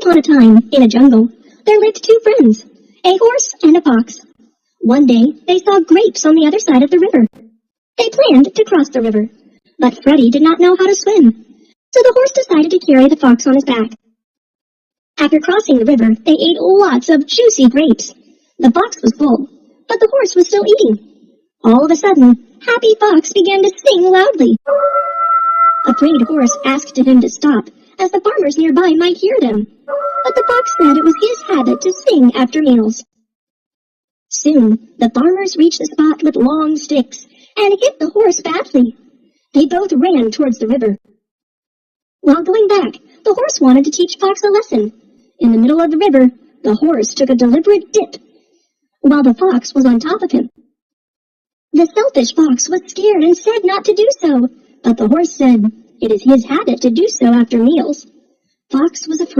upon a time, in a jungle, there lived two friends, a horse and a fox. One day, they saw grapes on the other side of the river. They planned to cross the river, but Freddie did not know how to swim, so the horse decided to carry the fox on his back. After crossing the river, they ate lots of juicy grapes. The fox was full, but the horse was still eating. All of a sudden, Happy Fox began to sing loudly. Afraid Horse asked him to stop, as the farmers nearby might hear them, but the fox said it was his habit to sing after meals. Soon, the farmers reached a spot with long sticks and hit the horse badly. They both ran towards the river. While going back, the horse wanted to teach Fox a lesson. In the middle of the river, the horse took a deliberate dip, while the fox was on top of him. The selfish fox was scared and said not to do so, but the horse said it is his habit to do so after meals. Fox was afraid.